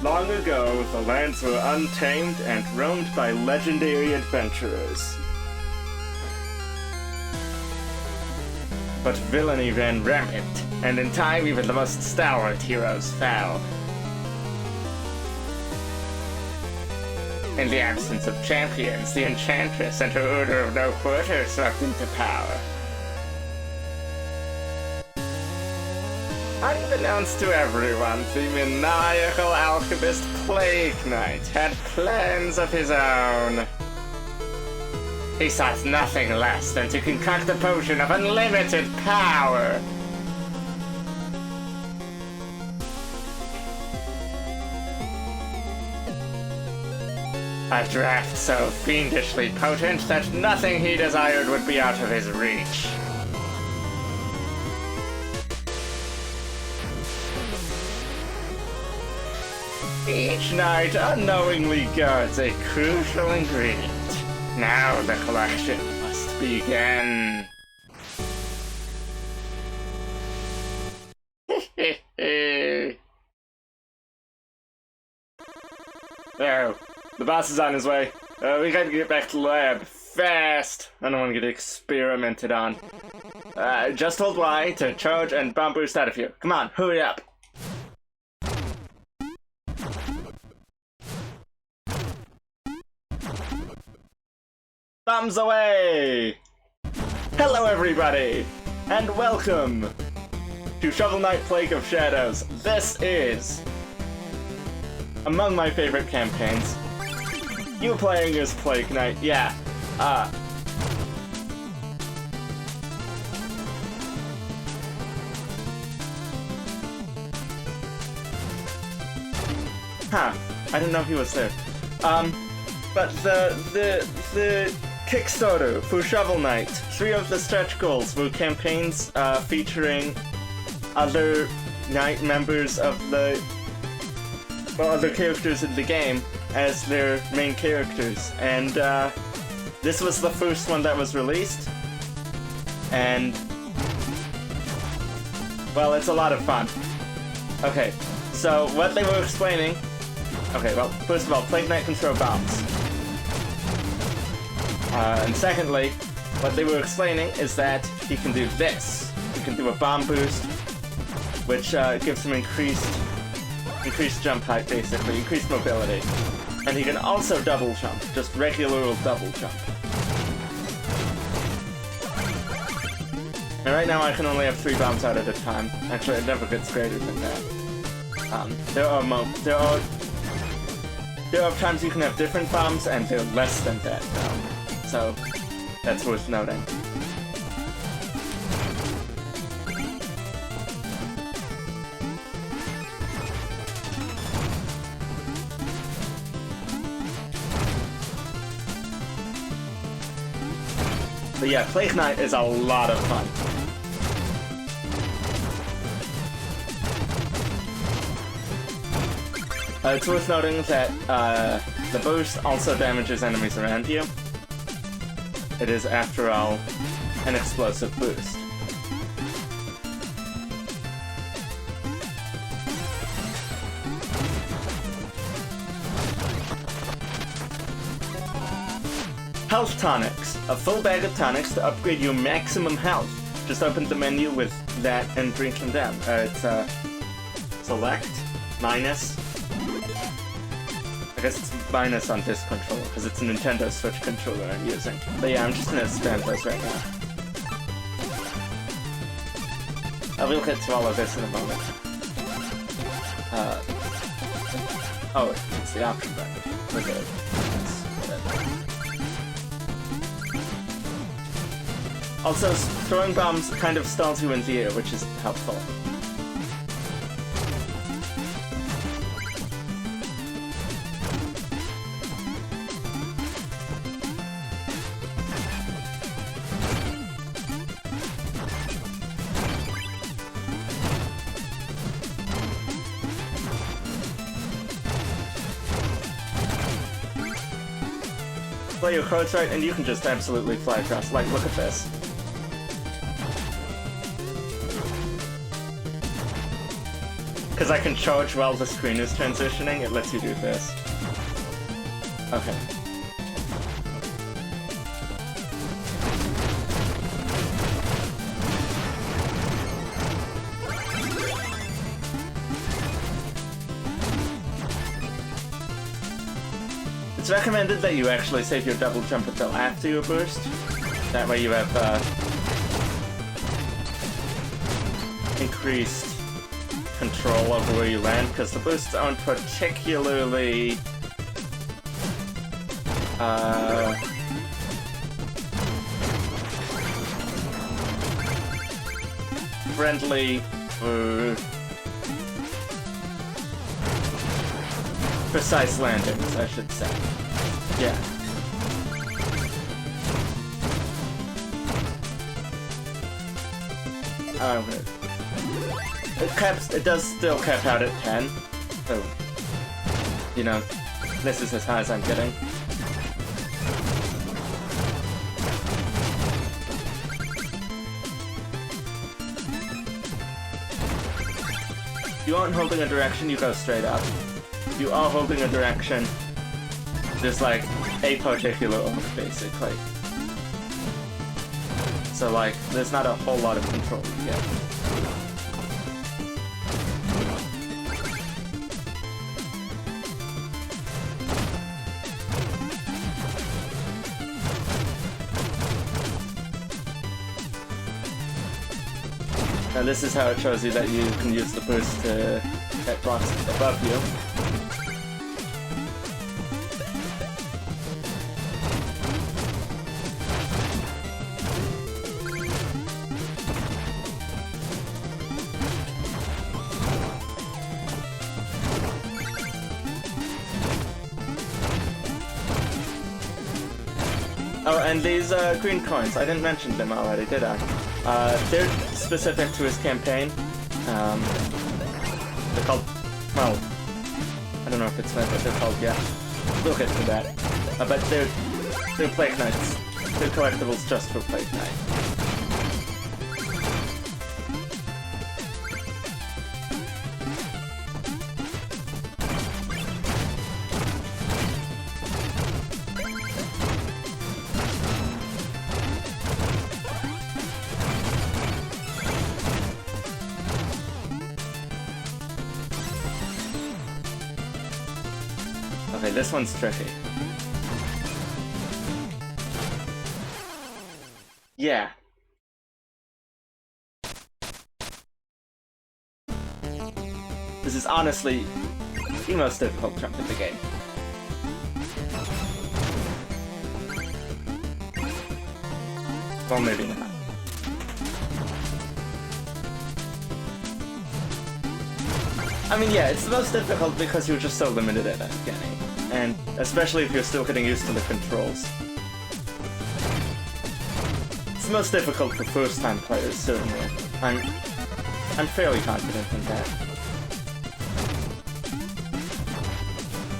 Long ago, the lands were untamed and roamed by legendary adventurers. But villainy ran rampant, and in time even the most stalwart heroes fell. In the absence of champions, the Enchantress and her Order of No Quarter swept into power. Unbeknownst to everyone, the maniacal alchemist Plague Knight had plans of his own. He sought nothing less than to concoct a potion of unlimited power. A draft so fiendishly potent that nothing he desired would be out of his reach. Each night unknowingly guards a crucial ingredient. Now the collection must begin. Oh, the boss is on his way. We gotta get back to the lab fast. I don't want to get experimented on. Just hold Y to charge and bomb boost out of here. Come on, hurry up. Thumbs away! Hello everybody, and welcome to Shovel Knight Plague of Shadows. This is among my favorite campaigns. You playing as Plague Knight, yeah. Huh, I didn't know he was there. But the Kickstarter for Shovel Knight, 3 of the stretch goals were campaigns featuring other Knight members of the, well, other characters in the game as their main characters, and this was the first one that was released, and, well, it's a lot of fun. Okay, so what they were explaining, okay, well, first of all, Plague Knight can throw bombs. And secondly, what they were explaining is that he can do this. He can do a bomb boost, which gives him increased jump height, basically, increased mobility. And he can also double jump, just regular old double jump. And right now I can only have 3 bombs out at a time. Actually, it never gets greater than that. There are times you can have different bombs, and they're less than that now. So, that's worth noting. But yeah, Plague Knight is a lot of fun. It's worth noting that the boost also damages enemies around you. It is, after all, an explosive boost. Health tonics. A full bag of tonics to upgrade your maximum health. Just open the menu with that and drink them down. It's select, minus. I guess it's minus on this controller, because it's a Nintendo Switch controller I'm using. But yeah, I'm just gonna spam those right now. I will get to all of this in a moment. Oh, it's the option button. Okay. Also, throwing bombs kind of stalls you in the air, which is helpful. Play your cards right, and you can just absolutely fly across. Like, look at this. Because I can charge while the screen is transitioning, it lets you do this. Okay. It's recommended that you actually save your double jump until after your burst. That way you have increased control over where you land, because the boosts aren't particularly friendly for precise landings, I should say. Yeah. It does still cap out at 10, so, you know, this is as high as I'm getting. If you aren't holding a direction, you go straight up. If you are holding a direction, there's like a particular order, basically. So like, there's not a whole lot of control you get. Now this is how it shows you that you can use the boost to hit blocks above you. Oh, and these green coins, I didn't mention them already, did I? They're specific to his campaign. They're called, well, I don't know if it's meant, but they're called, yeah. We'll get to that. But they're Plague Knights. They're collectibles just for Plague Knight. Okay, this one's tricky. Yeah. This is honestly the most difficult jump in the game. Well, maybe not. I mean, yeah, it's the most difficult because you're just so limited at the beginning. And especially if you're still getting used to the controls. It's the most difficult for first-time players, certainly. I'm fairly confident in that.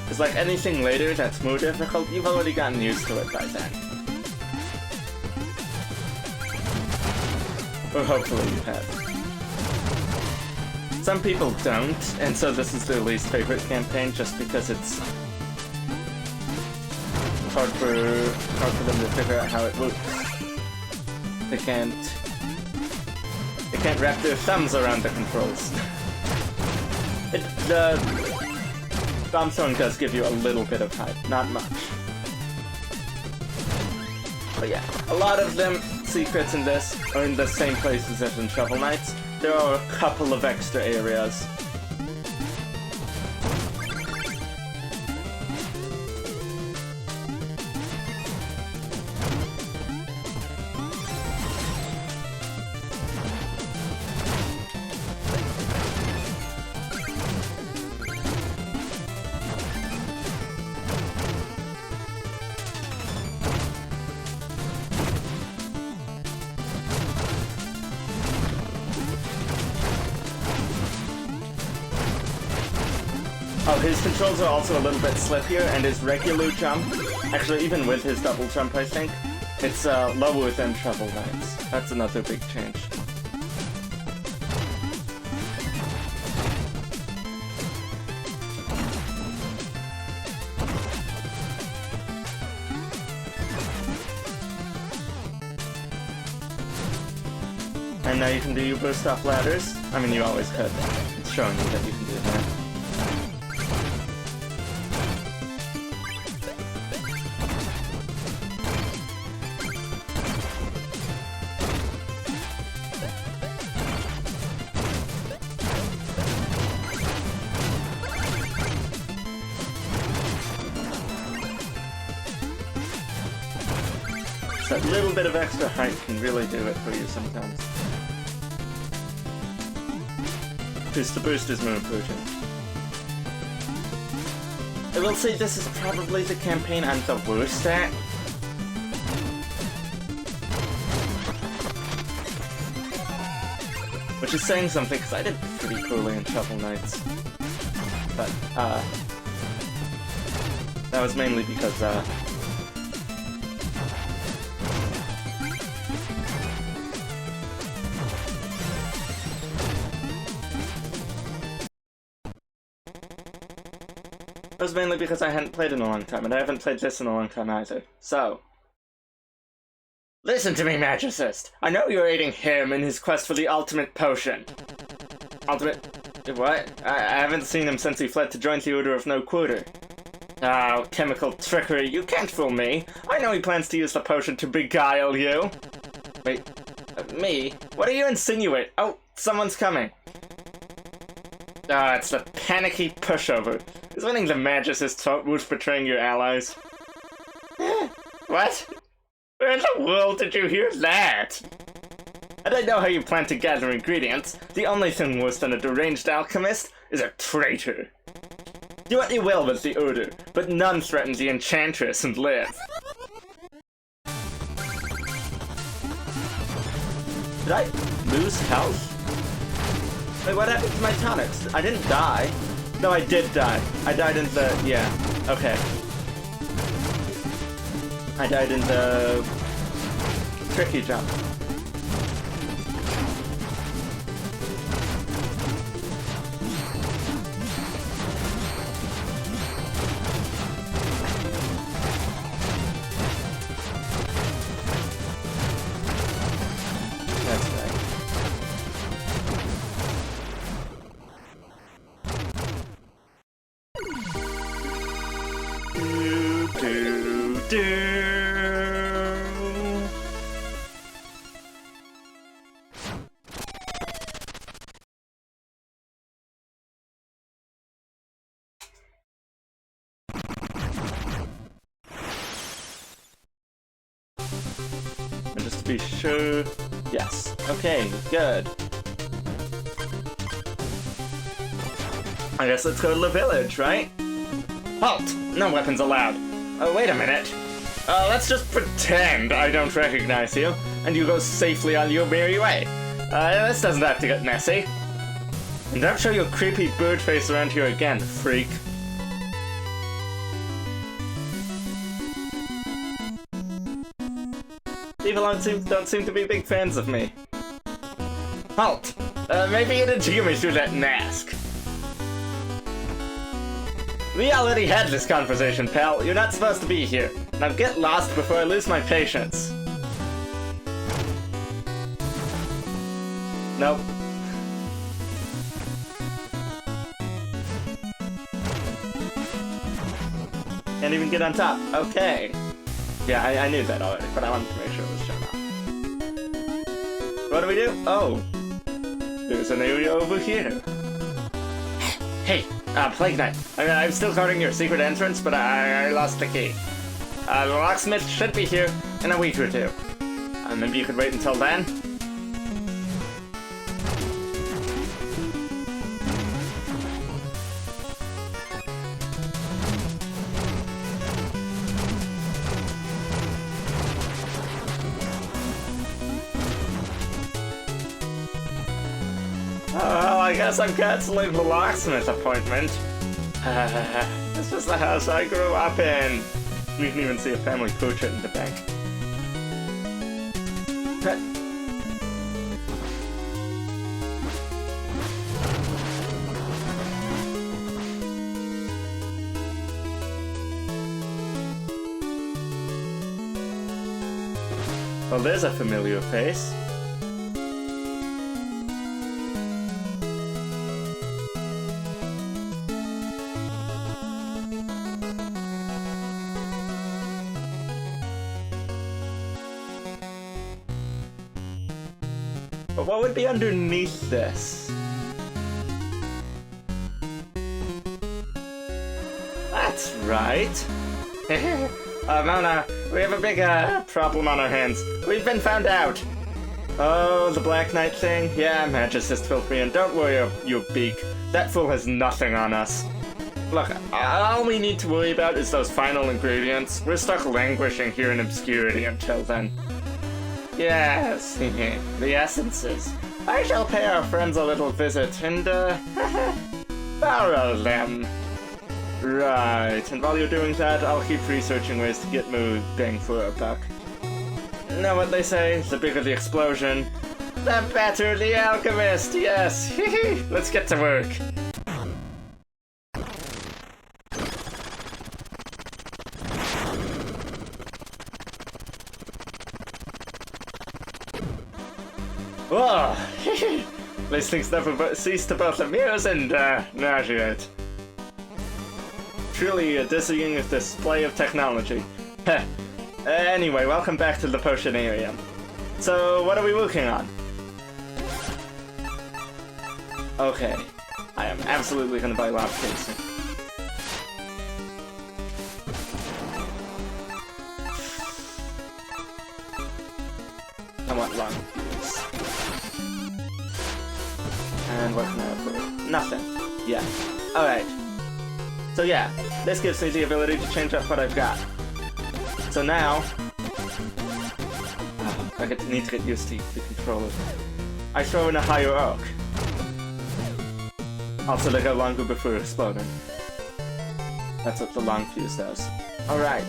Because like anything later that's more difficult, you've already gotten used to it by then. Or hopefully you have. Some people don't, and so this is their least favorite campaign just because it's hard for them to figure out how it works. They can't wrap their thumbs around the controls. The Bomb Throwing does give you a little bit of hype, not much. But yeah, a lot of them secrets in this are in the same places as in Shovel Knights. There are a couple of extra areas. Oh, his controls are also a little bit slippier, and his regular jump, actually even with his double jump I think, it's lower than Shovel Knight's. That's another big change. And now you can do your boost off ladders. I mean, you always could. It's showing you that you can do that. That little bit of extra height can really do it for you sometimes. Just to boost his move potion. I will say this is probably the campaign I'm the worst at. Which is saying something, because I did pretty poorly in Shovel Knights. But, that was mainly because, It was mainly because I hadn't played in a long time, and I haven't played this in a long time either. So, listen to me, Magicist! I know you're aiding him in his quest for the ultimate potion. What? I haven't seen him since he fled to join the Order of No Quarter. Oh, chemical trickery, you can't fool me! I know he plans to use the potion to beguile you! Wait, me? What do you insinuate? Oh, someone's coming. Ah, it's the panicky pushover. Is winning the Magicist's thought worth betraying your allies? What? Where in the world did you hear that? I don't know how you plan to gather ingredients. The only thing worse than a deranged alchemist is a traitor. Do what you will with the Order, but none threaten the Enchantress and live. Did I lose health? Wait, what happened to my tonics? I didn't die. No, I did die. I died in the... yeah. Okay. I died in the... tricky jump. That's right. And just to be sure... yes. Okay, good. I guess let's go to the village, right? Halt! No weapons allowed. Oh, wait a minute. Let's just pretend I don't recognize you, and you go safely on your merry way. This doesn't have to get messy. And don't show your creepy bird face around here again, freak. People don't seem to be big fans of me. Halt! Maybe you didn't hear me through that mask. We already had this conversation, pal. You're not supposed to be here. Now get lost before I lose my patience. Nope. Can't even get on top. Okay. Yeah, I knew that already, but I wanted to make sure it was shown off. What do we do? Oh. There's an area over here. Hey, Plague Knight. I'm still guarding your secret entrance, but I lost the key. The locksmith should be here in a week or two. Maybe you could wait until then? Well, I guess I'm canceling the locksmith appointment. This is the house I grew up in. You can even see a family portrait in the back. Well, there's a familiar face. But what would be underneath this? That's right. Mona, we have a big problem on our hands. We've been found out. Oh, the Black Knight thing? Yeah, Magicist filled me in. Don't worry, you beak. That fool has nothing on us. Look, all we need to worry about is those final ingredients. We're stuck languishing here in obscurity until then. Yes, the essences. I shall pay our friends a little visit and, borrow them. Right, and while you're doing that, I'll keep researching ways to get more bang for our buck. Know what they say? The bigger the explosion, the better the alchemist, yes! Let's get to work. Whoa! These things never cease to both amuse and nauseate. Truly a dizzying display of technology. Heh. Anyway, welcome back to the Potionarium. So, what are we working on? Okay. I am absolutely gonna buy Lava Casing. I want long fuse. And what can I upgrade? Nothing. Yeah. Alright. So yeah, this gives me the ability to change up what I've got. So now, I need to get used to the controller. I throw in a higher arc. Also, they go longer before exploding. That's what the long fuse does. Alright.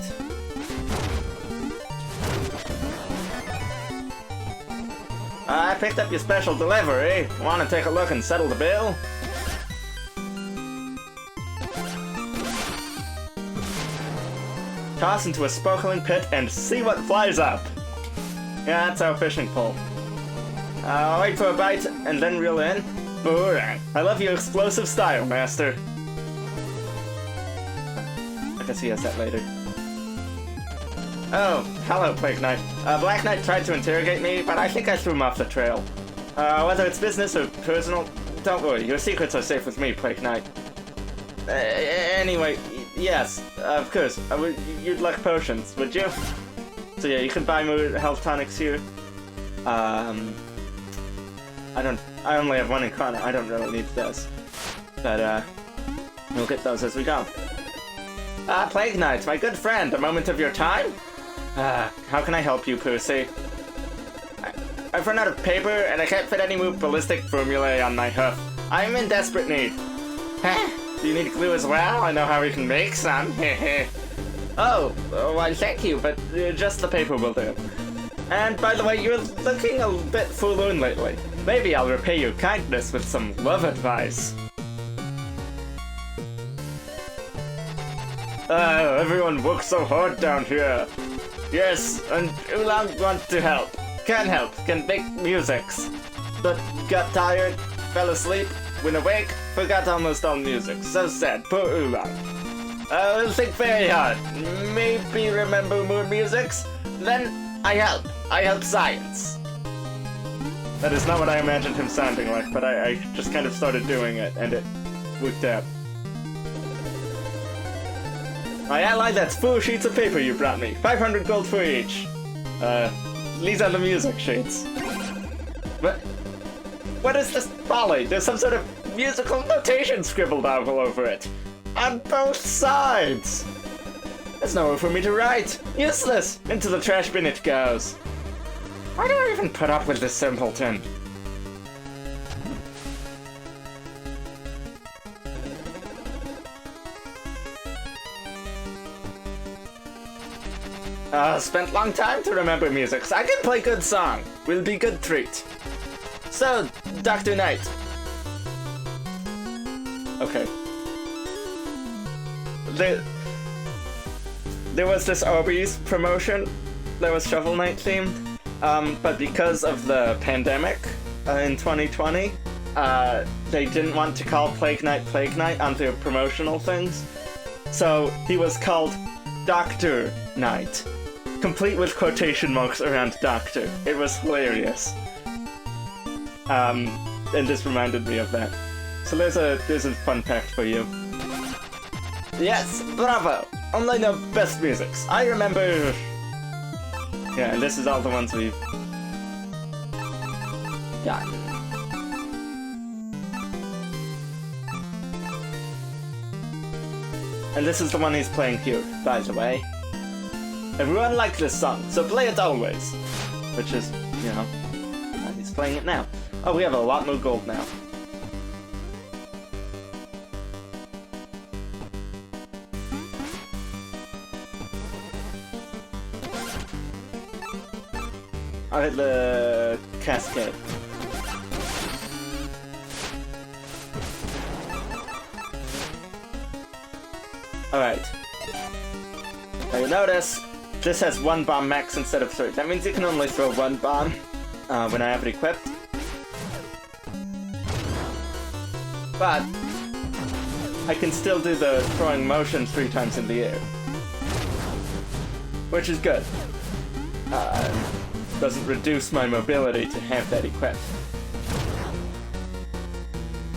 I picked up your special delivery. Want to take a look and settle the bill? Toss into a sparkling pit and see what flies up. Yeah, that's our fishing pole. I'll wait for a bite and then reel in. Boring. I love your explosive style, master. I guess he has that later. Oh, hello, Plague Knight. Black Knight tried to interrogate me, but I think I threw him off the trail. Whether it's business or personal, don't worry. Your secrets are safe with me, Plague Knight. Anyway, yes, of course. You'd like potions, would you? So yeah, you can buy more health tonics here. I only have one in Kana. I don't really need those. But, we'll get those as we go. Plague Knight, my good friend, a moment of your time? How can I help you, Percy? I've run out of paper, and I can't fit any more ballistic formulae on my hoof. I'm in desperate need. Do you need glue as well? I know how we can make some. Oh, why thank you, but just the paper will do. And by the way, you're looking a bit forlorn lately. Maybe I'll repay your kindness with some love advice. Everyone works so hard down here. Yes, and Oolong wants to help. Can help, can make musics. But got tired, fell asleep, when awake, forgot almost all music. So sad, poor Oolong. I'll think very hard. Maybe remember more musics? Then I help. I help science. That is not what I imagined him sounding like, but I just kind of started doing it, and it worked out. My ally, that's 4 sheets of paper you brought me. 500 gold for each. These are the music sheets. But what is this folly? There's some sort of musical notation scribbled all over it. On both sides! There's nowhere for me to write. Useless! Into the trash bin it goes. Why do I even put up with this simpleton? Spent long time to remember music. I can play good song. Will be good treat. So, Dr. Knight. Okay. There was this Arby's promotion that was Shovel Knight themed, but because of the pandemic in 2020, they didn't want to call Plague Knight on their promotional things, so he was called Dr. Knight, complete with quotation marks around Doctor. It was hilarious. And this reminded me of that. So there's a fun fact for you. Yes, bravo! Only the best musics. I remember. Yeah, and this is all the ones we've gotten. And this is the one he's playing here, by the way. Everyone liked this song, so play it always. Which is, you know, he's playing it now. Oh, we have a lot more gold now. I'll hit the cascade. Alright. Now you notice, this has 1 bomb max instead of 3. That means you can only throw 1 bomb when I have it equipped. But I can still do the throwing motion 3 times in the air. Which is good. Doesn't reduce my mobility to have that equipped.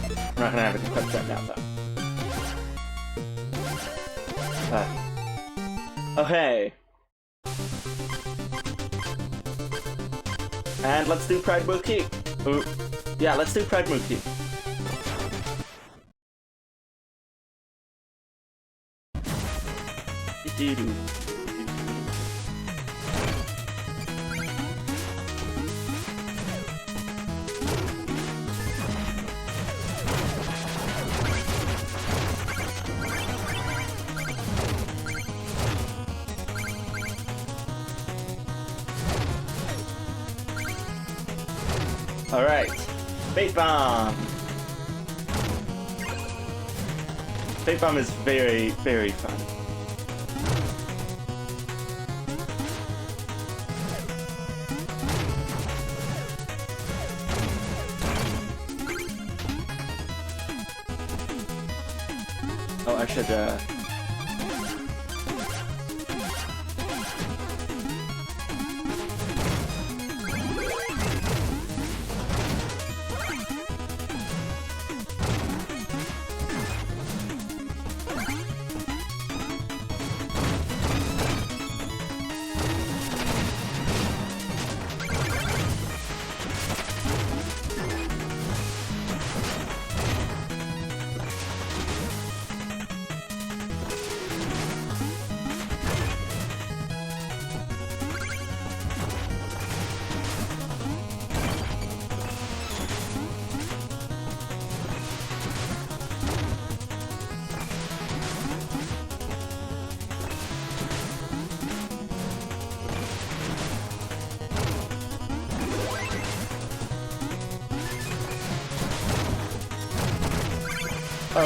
I'm not gonna have it equipped right now, though. Okay. And let's do Pride Will Keep. Ooh. Yeah, let's do Pride Will Keep. Alright, Bait Bomb! Bait Bomb is very, very fun. Oh, I should, oh,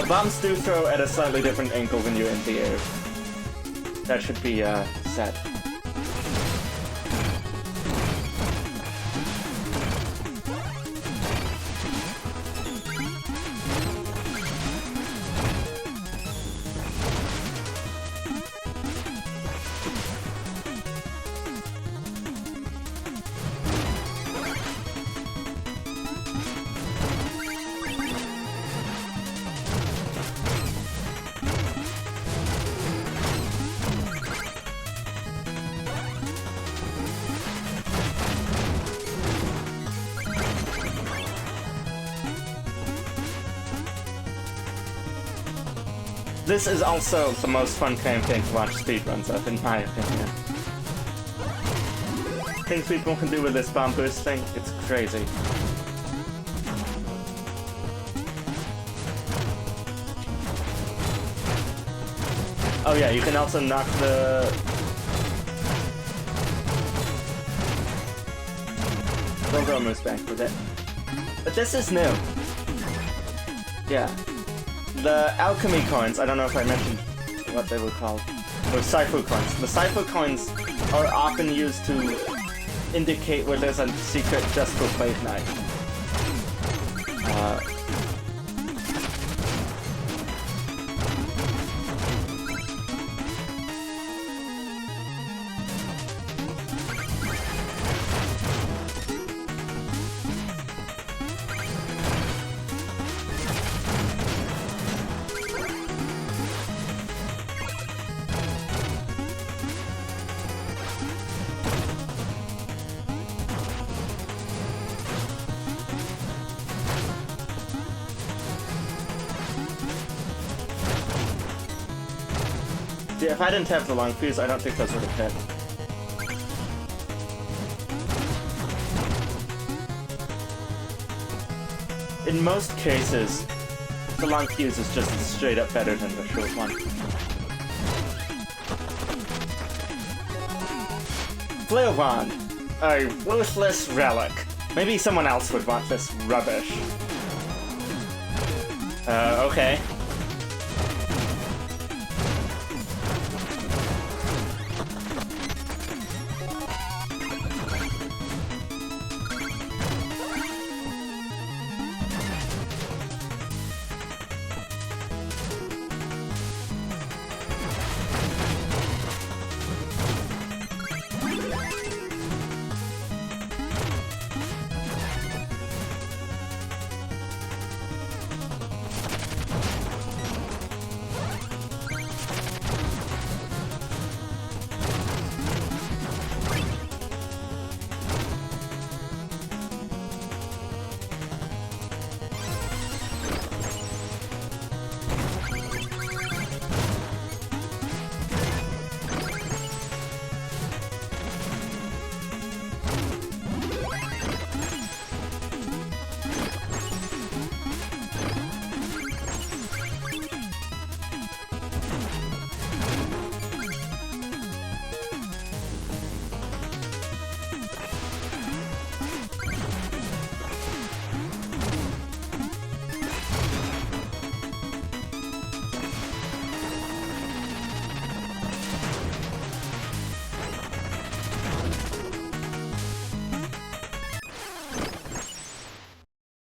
bombs do throw at a slightly different angle when you're in the air. That should be, set. This is also the most fun campaign to watch speedruns of, in my opinion. Things people can do with this bomb boost thing, it's crazy. Oh yeah, you can also knock the Go moves back with it. But this is new. Yeah. The alchemy coins, I don't know if I mentioned what they were called. Or Saifu coins. The Saifu coins are often used to indicate where there's a secret just for Blade Knight. Yeah, if I didn't have the long fuse, I don't think those would have hit. In most cases, the long fuse is just straight up better than the short one. Flare Wand, a worthless relic. Maybe someone else would want this rubbish. Okay.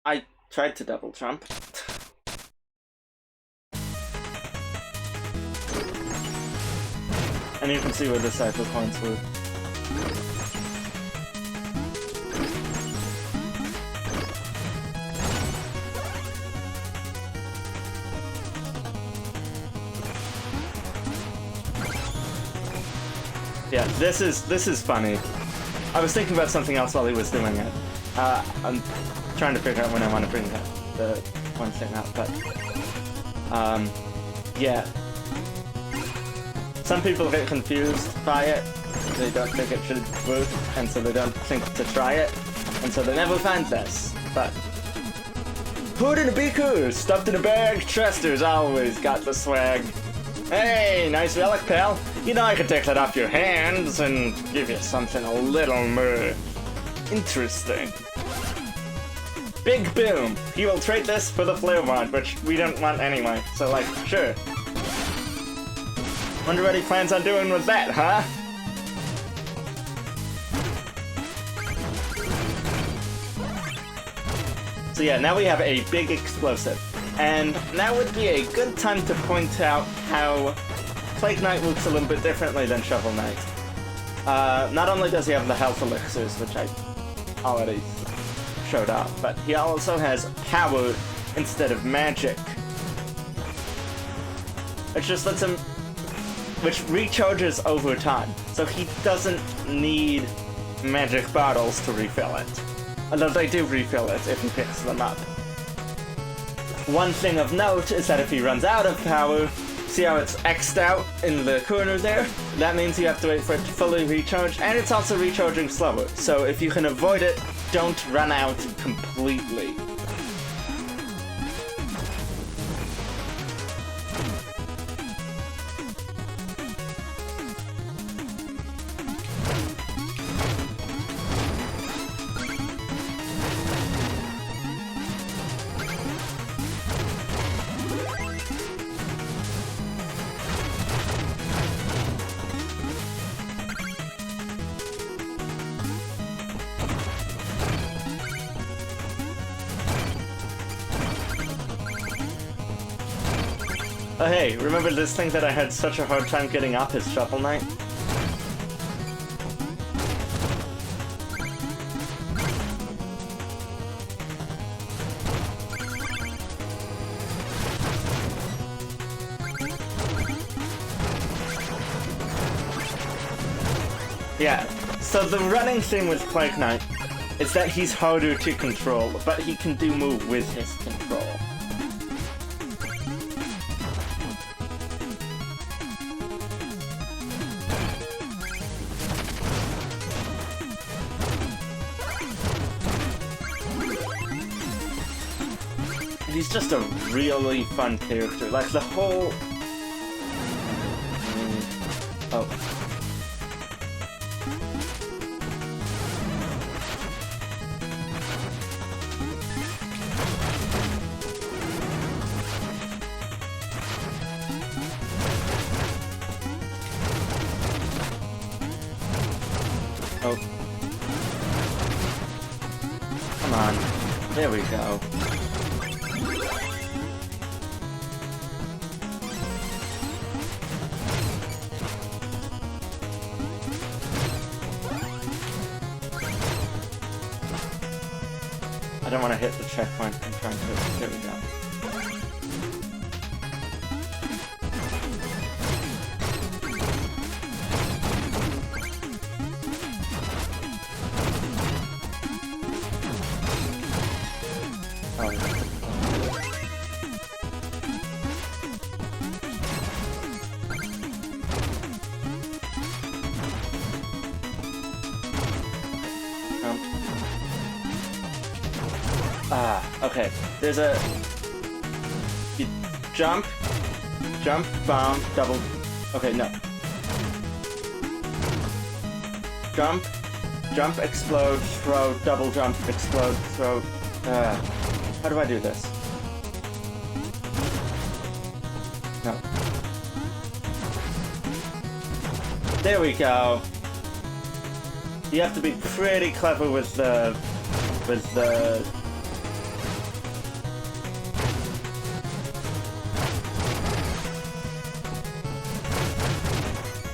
I tried to double jump. And you can see where the cypher points were. Yeah, this is funny. I was thinking about something else while he was doing it. I'm trying to figure out when I want to bring the one thing up, but yeah. Some people get confused by it. They don't think it should work, and so they don't think to try it, and so they never find this. But put in a beaker, stuffed in a bag, Chester's always got the swag. Hey, nice relic, pal. You know I could take that off your hands and give you something a little more interesting. Big boom! He will trade this for the flare wand, which we don't want anyway, so like, sure. Wonder what he plans on doing with that, huh? So yeah, now we have a big explosive. And now would be a good time to point out how Plague Knight works a little bit differently than Shovel Knight. Not only does he have the health elixirs, which I already showed off, but he also has power instead of magic. Which just lets him... which recharges over time, so he doesn't need magic bottles to refill it. Although they do refill it if he picks them up. One thing of note is that if he runs out of power, see how it's X'd out in the corner there? That means you have to wait for it to fully recharge, and it's also recharging slower, so if you can avoid it, don't run out completely. Oh hey, remember this thing that I had such a hard time getting up as Shovel Knight? Yeah, so the running thing with Plague Knight is that he's harder to control, but he can do more with his control. he's just a really fun character. Like the whole... Oh. Oh. Come on. There we go. I don't want to hit the checkpoint. I'm trying to... There we go. Okay, there's a... You jump, bomb, double... Okay, no. Jump, explode, throw, double jump, explode, throw... How do I do this? No. There we go. You have to be pretty clever with the...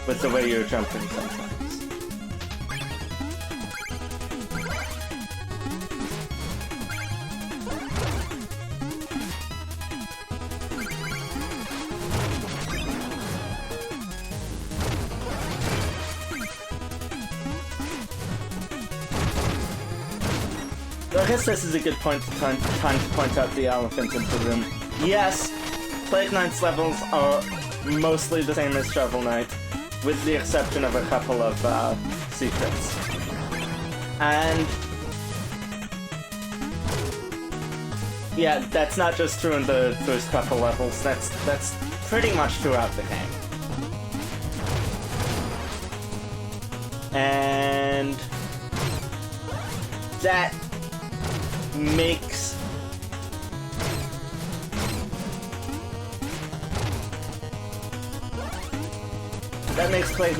with the way you're jumping sometimes. So I guess this is a good time to point out the elephant in the room. Yes, Plague Knight's levels are mostly the same as Shovel Knight, with the exception of a couple of secrets. And yeah, that's not just true in the first couple levels, that's pretty much throughout the game. And that makes Plague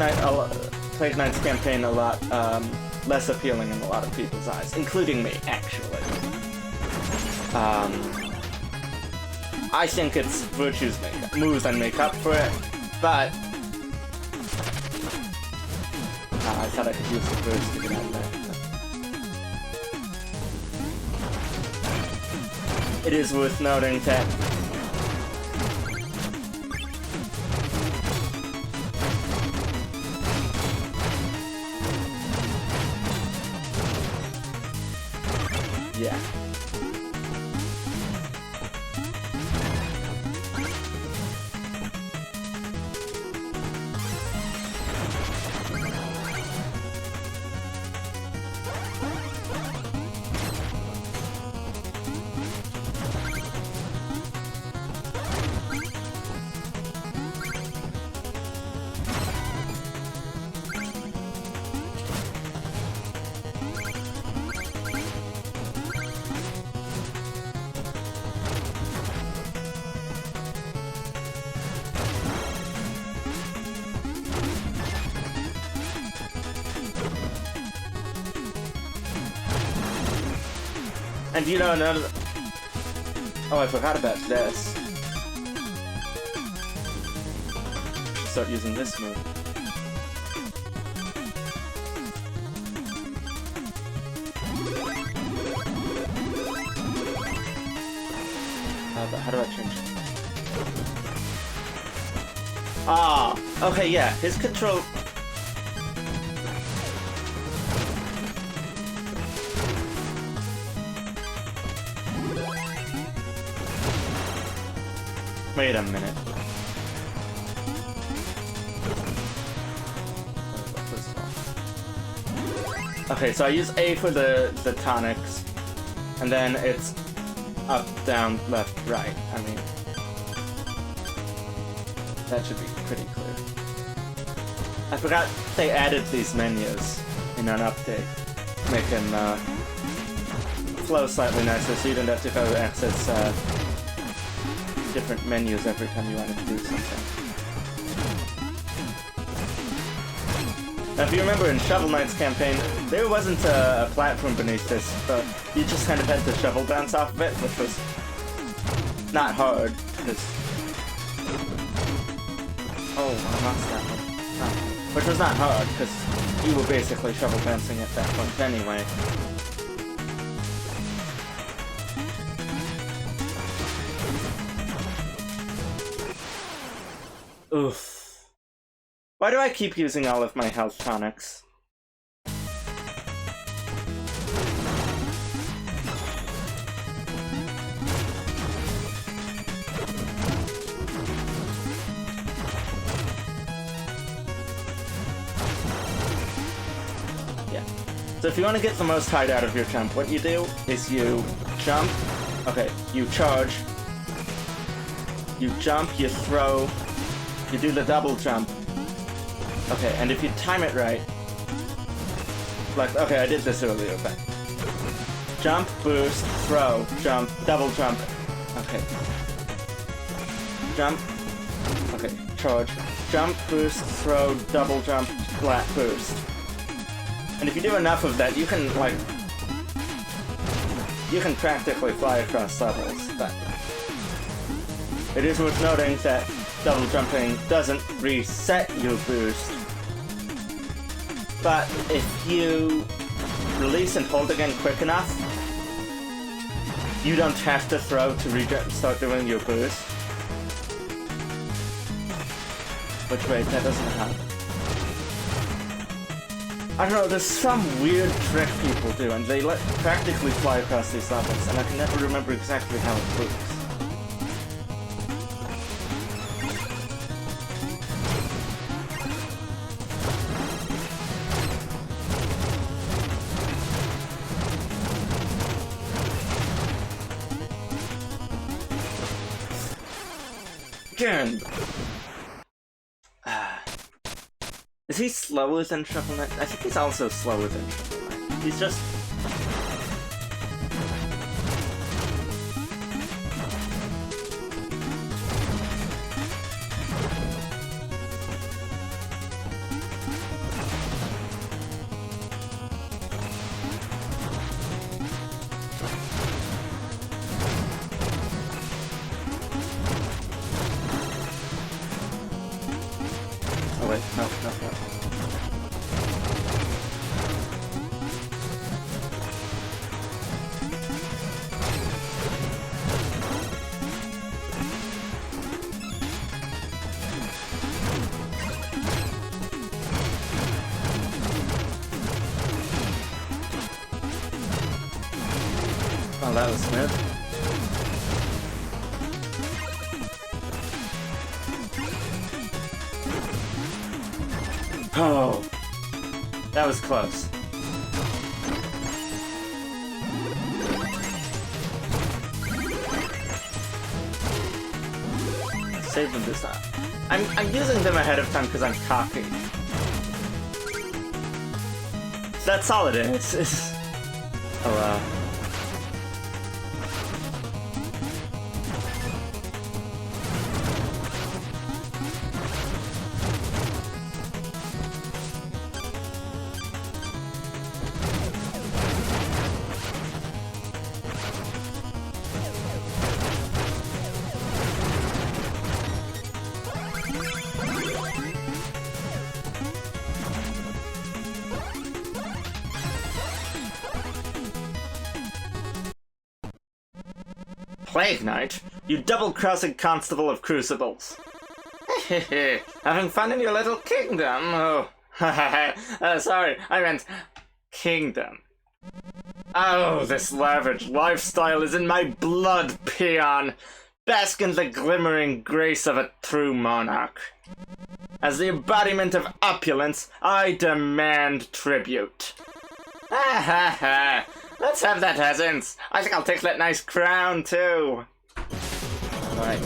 Knight's campaign a lot less appealing in a lot of people's eyes, including me, actually. I think its virtues moves and make up for it, but I thought I could use the birds to get out of there. It is worth noting that yeah. And you know, none of the... Oh, I forgot about this. Start using this move. But how do I change it? Ah, okay, yeah, his control... Wait a minute. Okay, so I use A for the tonics, and then it's up, down, left, right. I mean, that should be pretty clear. I forgot they added these menus in an update, make them flow slightly nicer, so you don't have to go access different menus every time you want to do something. Now, if you remember in Shovel Knight's campaign, there wasn't a platform beneath this, but you just kind of had to shovel bounce off of it, which was not hard, because... Oh, I lost that one. Oh. Which was not hard, because you were basically shovel bouncing at that point anyway. Oof. Why do I keep using all of my health tonics? Yeah. So if you want to get the most height out of your jump, what you do is you jump, okay, you charge, you jump, you throw, you do the double jump. Okay, and if you time it right, like, okay, I did this earlier, but jump, boost, throw, jump, double jump. Okay. Jump. Okay, charge. Jump, boost, throw, double jump, flat boost. And if you do enough of that, you can, like, you can practically fly across levels, but it is worth noting that double jumping doesn't reset your boost. But if you release and hold again quick enough, you don't have to throw to start doing your boost. Which way, that doesn't happen. I don't know, there's some weird trick people do, and they practically fly across these levels, and I can never remember exactly how it works. Again! Is he slower than Shovel Knight? I think he's also slower than Shovel Knight. He's just... Oh wait, no. Oh, that was smooth. Oh, that was close. Save them this time. I'm using them ahead of time because I'm cocky. That's all it is. Oh, Plague Knight? You double-crossing constable of crucibles. Having fun in your little kingdom? Oh, sorry, I meant kingdom. Oh, this lavish lifestyle is in my blood, peon. Bask in the glimmering grace of a true monarch. As the embodiment of opulence, I demand tribute. Let's have that, Essence. I think I'll take that nice crown, too. Alright.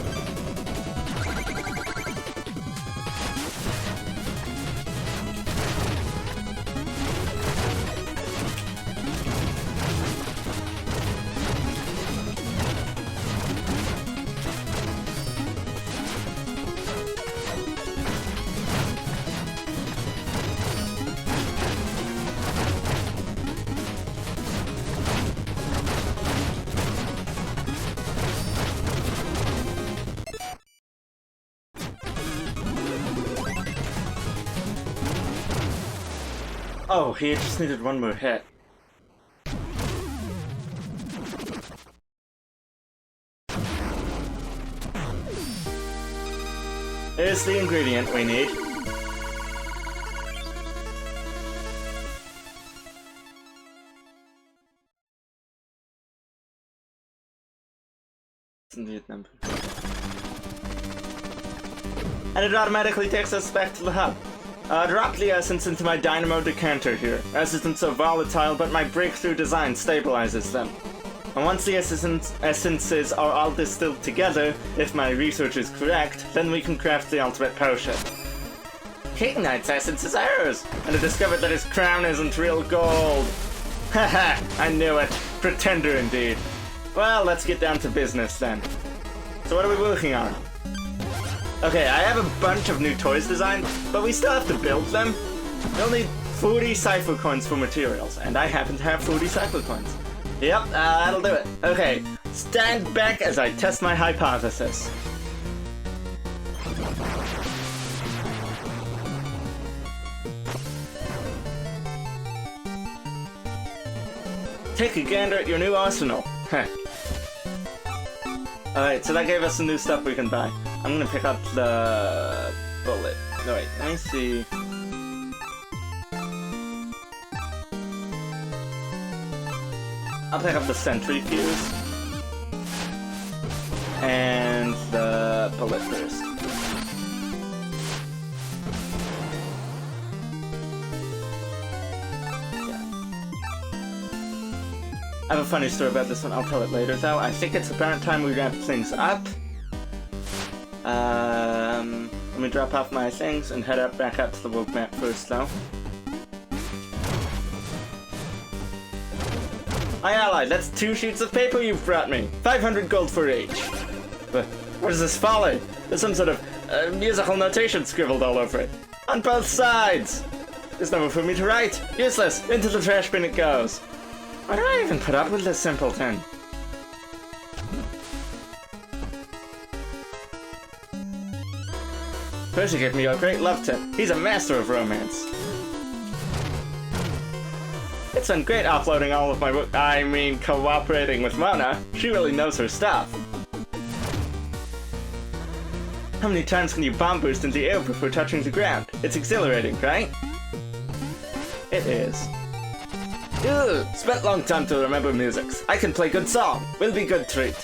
Oh, he just needed one more hit. Here's the ingredient we need. Indeed, number. And it automatically takes us back to the hub. Drop the essence into my dynamo decanter here. Essences are volatile, but my breakthrough design stabilizes them. And once the essences are all distilled together, if my research is correct, then we can craft the ultimate potion. King Knight's essence is ours, and I discovered that his crown isn't real gold. Haha, I knew it. Pretender indeed. Well, let's get down to business then. So what are we working on? Okay, I have a bunch of new toys designed, but we still have to build them. We'll need 40 cipher coins for materials, and I happen to have 40 cipher coins. Yep, that'll do it. Okay, stand back as I test my hypothesis. Take a gander at your new arsenal. Heh. Alright, so that gave us some new stuff we can buy. I'm gonna pick up the bullet. No, wait, let me see. I'll pick up the centrifuge. And the bullet first. I have a funny story about this one, I'll tell it later though. I think it's about time we wrap things up. Let me drop off my things and head up back up to the world map first though. Hi ally, that's 2 sheets of paper you've brought me. 500 gold for each. But what is this folly? There's some sort of musical notation scribbled all over it. On both sides! There's no room for me to write. Useless! Into the trash bin it goes. Why do I even put up with this simpleton? Percy gave me a great love tip. He's a master of romance. It's been great uploading all of my work. Cooperating with Mona. She really knows her stuff. How many times can you bomb boost in the air before touching the ground? It's exhilarating, right? It is. Ugh, spent long time to remember musics. I can play good song. Will be good treat.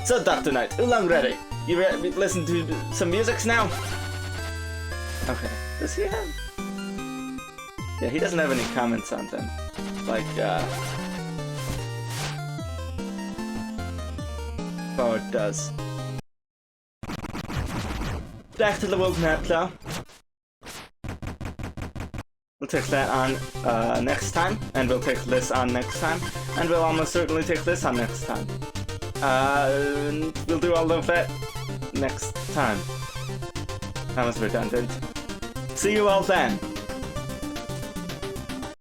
So Dr. Knight, Oolong ready. You listen to some musics now? Okay. Does he have? Yeah, he doesn't have any comments on them. Like, Forward does. Back to the world map though. We'll take that on next time, and we'll take this on next time, and we'll almost certainly take this on next time. We'll do all of that next time. That was redundant. See you all then.